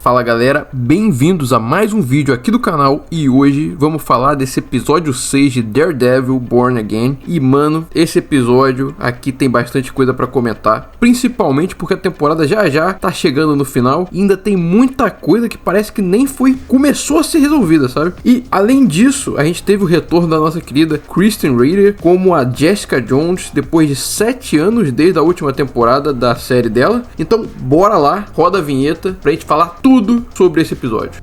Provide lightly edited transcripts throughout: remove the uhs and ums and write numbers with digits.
Fala galera, bem-vindos a mais um vídeo aqui do canal e hoje vamos falar desse episódio 6 de Daredevil Born Again. E mano, esse episódio aqui tem bastante coisa pra comentar, principalmente porque a temporada já tá chegando no final e ainda tem muita coisa que parece que nem começou a ser resolvida, sabe? E além disso, a gente teve o retorno da nossa querida Krysten Ritter como a Jessica Jones depois de 7 anos desde a última temporada da série dela. Então bora lá, roda a vinheta pra gente falar tudo sobre esse episódio.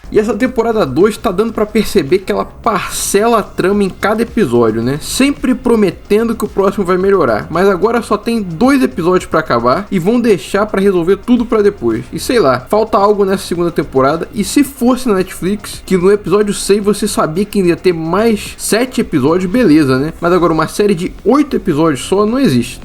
E essa temporada 2 tá dando pra perceber que ela parcela a trama em cada episódio, né? Sempre prometendo que o próximo vai melhorar. Mas agora só tem 2 episódios pra acabar e vão deixar pra resolver tudo pra depois. E sei lá, falta algo nessa segunda temporada. E se fosse na Netflix, que no episódio 6 você sabia que ia ter mais 7 episódios, beleza, né? Mas agora uma série de 8 episódios só não existe.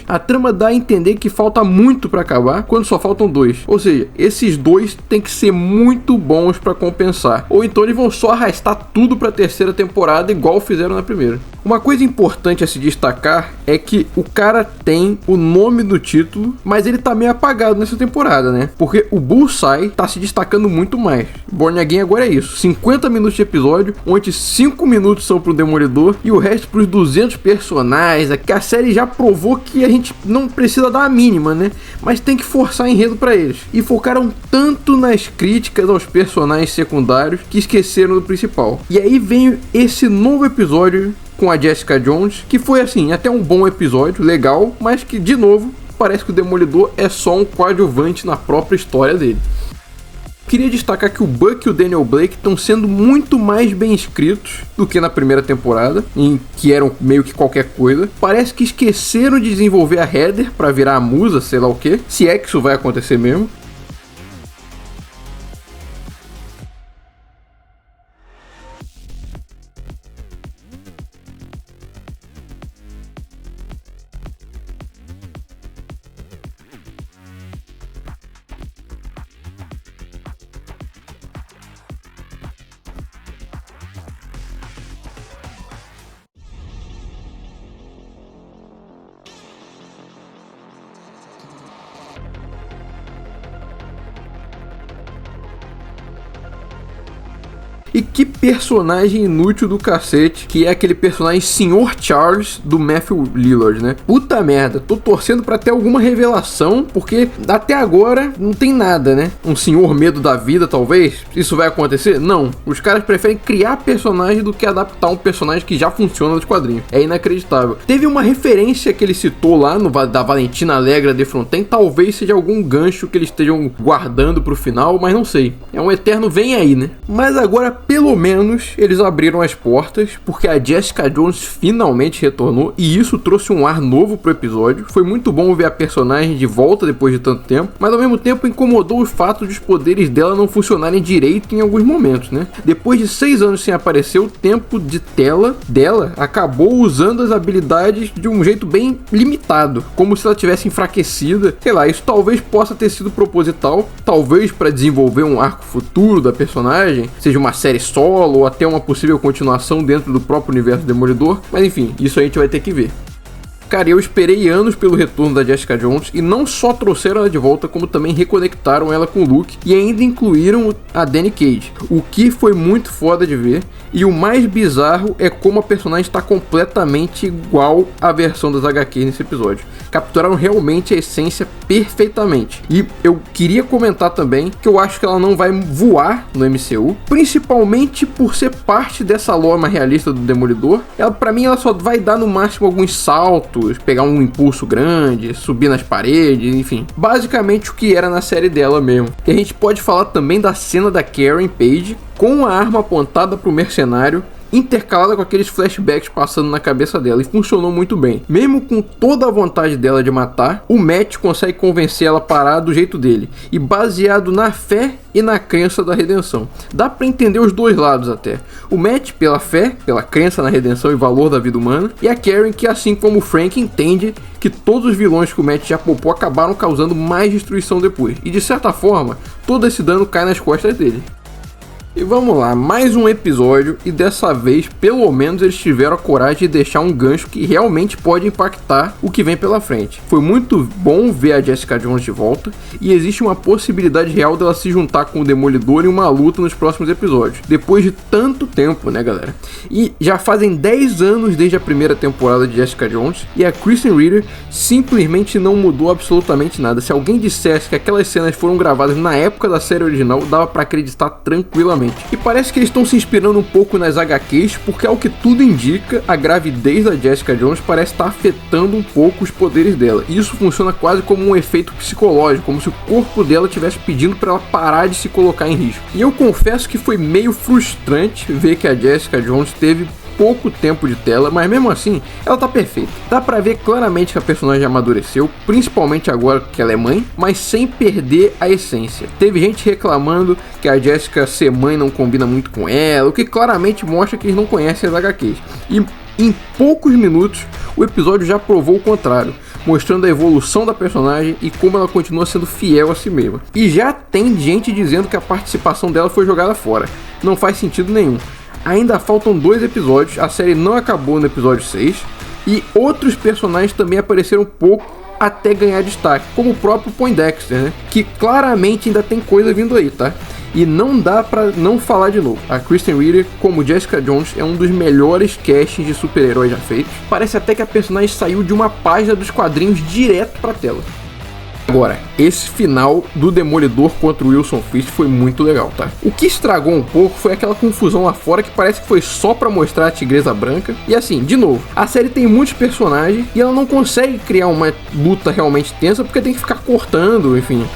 A trama dá a entender que falta muito pra acabar, quando só faltam 2. Ou seja, esses 2 tem que ser muito bons pra compensar, ou então eles vão só arrastar tudo pra terceira temporada igual fizeram na primeira. Uma coisa importante a se destacar é que o cara tem o nome do título, mas ele tá meio apagado nessa temporada, né? Porque o Bullseye tá se destacando muito mais. Born Again agora é isso, 50 minutos de episódio, onde 5 minutos são pro Demolidor e o resto pros 200 personagens, que a série já provou que a gente não precisa dar a mínima, né? Mas tem que forçar enredo pra eles. E focaram tanto nas críticas aos personagens secundários que esqueceram do principal. E aí vem esse novo episódio com a Jessica Jones, que foi assim, até um bom episódio, legal, mas que de novo parece que o Demolidor é só um coadjuvante na própria história dele. Queria destacar que o Buck e o Daniel Blake estão sendo muito mais bem escritos do que na primeira temporada, em que eram meio que qualquer coisa. Parece que esqueceram de desenvolver a Heather para virar a musa, sei lá o que, se é que isso vai acontecer mesmo. E que personagem inútil do cacete, que é aquele personagem Sr. Charles do Matthew Lillard, né? Puta merda, tô torcendo pra ter alguma revelação, porque até agora não tem nada, né? Um senhor medo da vida, talvez? Isso vai acontecer? Não. Os caras preferem criar personagem do que adaptar um personagem que já funciona nos quadrinhos. É inacreditável. Teve uma referência que ele citou lá no da Valentina Allegra de Fontaine, talvez seja algum gancho que eles estejam guardando pro final, mas não sei. É um eterno vem aí, né? Mas agora pelo menos eles abriram as portas, porque a Jessica Jones finalmente retornou e isso trouxe um ar novo pro episódio. Foi muito bom ver a personagem de volta depois de tanto tempo, mas ao mesmo tempo incomodou o fato de os poderes dela não funcionarem direito em alguns momentos, né? Depois de 6 anos sem aparecer, o tempo de tela dela acabou usando as habilidades de um jeito bem limitado, como se ela tivesse enfraquecida. Sei lá, isso talvez possa ter sido proposital, talvez para desenvolver um arco futuro da personagem, seja uma série solo ou até uma possível continuação dentro do próprio universo Demolidor, mas enfim, isso a gente vai ter que ver. Cara, eu esperei anos pelo retorno da Jessica Jones e não só trouxeram ela de volta, como também reconectaram ela com o Luke e ainda incluíram a Danny Cage, o que foi muito foda de ver. E o mais bizarro é como a personagem está completamente igual à versão das HQs nesse episódio. Capturaram realmente a essência perfeitamente. E eu queria comentar também que eu acho que ela não vai voar no MCU, principalmente por ser parte dessa lore mais realista do Demolidor. Ela, pra mim, ela só vai dar no máximo alguns saltos, pegar um impulso grande, subir nas paredes, enfim. Basicamente o que era na série dela mesmo. E a gente pode falar também da cena da Karen Page com a arma apontada pro mercenário, intercalada com aqueles flashbacks passando na cabeça dela, e funcionou muito bem. Mesmo com toda a vontade dela de matar, o Matt consegue convencer ela a parar do jeito dele, e baseado na fé e na crença da redenção. Dá pra entender os dois lados até. O Matt pela fé, pela crença na redenção e valor da vida humana, e a Karen que, assim como o Frank, entende que todos os vilões que o Matt já poupou acabaram causando mais destruição depois, e de certa forma, todo esse dano cai nas costas dele. E vamos lá, mais um episódio, e dessa vez, pelo menos, eles tiveram a coragem de deixar um gancho que realmente pode impactar o que vem pela frente. Foi muito bom ver a Jessica Jones de volta, e existe uma possibilidade real dela se juntar com o Demolidor em uma luta nos próximos episódios, depois de tanto tempo, né, galera? E já fazem 10 anos desde a primeira temporada de Jessica Jones, e a Krysten Ritter simplesmente não mudou absolutamente nada. Se alguém dissesse que aquelas cenas foram gravadas na época da série original, dava pra acreditar tranquilamente. E parece que eles estão se inspirando um pouco nas HQs, porque ao que tudo indica, a gravidez da Jessica Jones parece estar afetando um pouco os poderes dela. E isso funciona quase como um efeito psicológico, como se o corpo dela estivesse pedindo para ela parar de se colocar em risco. E eu confesso que foi meio frustrante ver que a Jessica Jones teve pouco tempo de tela, mas mesmo assim, ela tá perfeita. Dá pra ver claramente que a personagem amadureceu, principalmente agora que ela é mãe, mas sem perder a essência. Teve gente reclamando que a Jessica ser mãe não combina muito com ela, o que claramente mostra que eles não conhecem as HQs. E em poucos minutos, o episódio já provou o contrário, mostrando a evolução da personagem e como ela continua sendo fiel a si mesma. E já tem gente dizendo que a participação dela foi jogada fora. Não faz sentido nenhum. Ainda faltam 2 episódios, a série não acabou no episódio 6, e outros personagens também apareceram pouco até ganhar destaque, como o próprio Poindexter, né? Que claramente ainda tem coisa vindo aí, tá? E não dá pra não falar de novo. A Krysten Ritter, como Jessica Jones, é um dos melhores castings de super-heróis já feitos. Parece até que a personagem saiu de uma página dos quadrinhos direto pra tela. Agora, esse final do Demolidor contra o Wilson Fisk foi muito legal, tá? O que estragou um pouco foi aquela confusão lá fora que parece que foi só pra mostrar a Tigresa Branca. E assim, de novo, a série tem muitos personagens e ela não consegue criar uma luta realmente tensa porque tem que ficar cortando, enfim.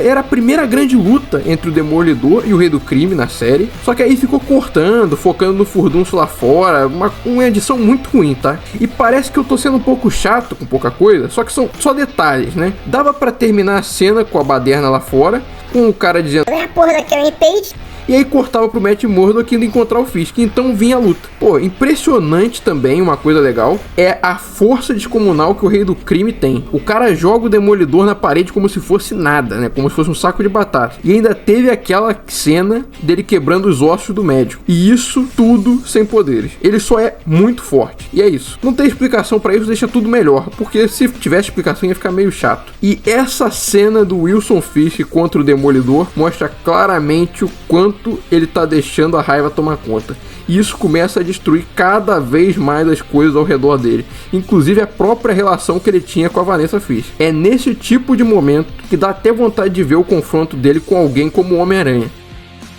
Era a primeira grande luta entre o Demolidor e o Rei do Crime na série, só que aí ficou cortando, focando no furdunço lá fora, uma edição muito ruim, tá? E parece que eu tô sendo um pouco chato com pouca coisa, só que são só detalhes, né? Dava pra terminar a cena com a baderna lá fora, com o cara dizendo "É a porra da Karen Page", e aí cortava pro Matt Murdock indo encontrar o Fisk, então vinha a luta. Pô, impressionante também, uma coisa legal, é a força descomunal que o Rei do Crime tem. O cara joga o Demolidor na parede como se fosse nada, né, como se fosse um saco de batata. E ainda teve aquela cena dele quebrando os ossos do médico. E isso tudo sem poderes. Ele só é muito forte. E é isso. Não tem explicação pra isso, deixa tudo melhor, porque se tivesse explicação ia ficar meio chato. E essa cena do Wilson Fisk contra o Demolidor mostra claramente o quanto ele tá deixando a raiva tomar conta. E isso começa a destruir cada vez mais as coisas ao redor dele, inclusive a própria relação que ele tinha com a Vanessa Fisk. É nesse tipo de momento que dá até vontade de ver o confronto dele com alguém como o Homem-Aranha.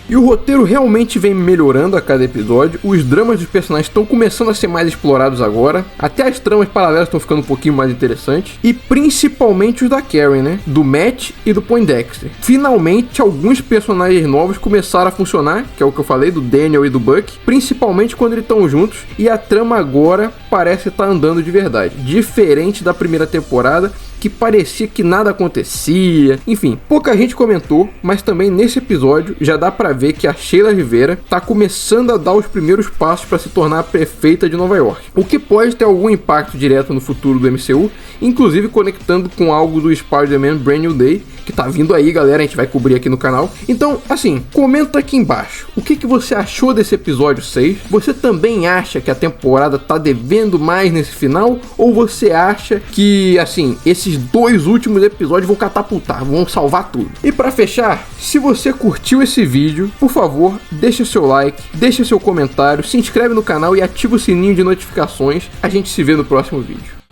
E o roteiro realmente vem melhorando a cada episódio, os dramas dos personagens estão começando a ser mais explorados agora, até as tramas paralelas estão ficando um pouquinho mais interessantes, e principalmente os da Karen, né? Do Matt e do Poindexter. Finalmente, alguns personagens novos começaram a funcionar, que é o que eu falei, do Daniel e do Buck, principalmente quando eles estão juntos, e a trama agora parece estar andando de verdade, diferente da primeira temporada, que parecia que nada acontecia. Enfim, pouca gente comentou, mas também nesse episódio já dá pra ver que a Sheila Rivera tá começando a dar os primeiros passos para se tornar a prefeita de Nova York, o que pode ter algum impacto direto no futuro do MCU, inclusive conectando com algo do Spider-Man Brand New Day, que tá vindo aí, galera, a gente vai cobrir aqui no canal. Então, assim, comenta aqui embaixo, o que você achou desse episódio 6? Você também acha que a temporada tá devendo mais nesse final? Ou você acha que, assim, esses 2 últimos episódios vão catapultar, vão salvar tudo? E pra fechar, se você curtiu esse vídeo, por favor, deixa seu like, deixa seu comentário, se inscreve no canal e ativa o sininho de notificações. A gente se vê no próximo vídeo.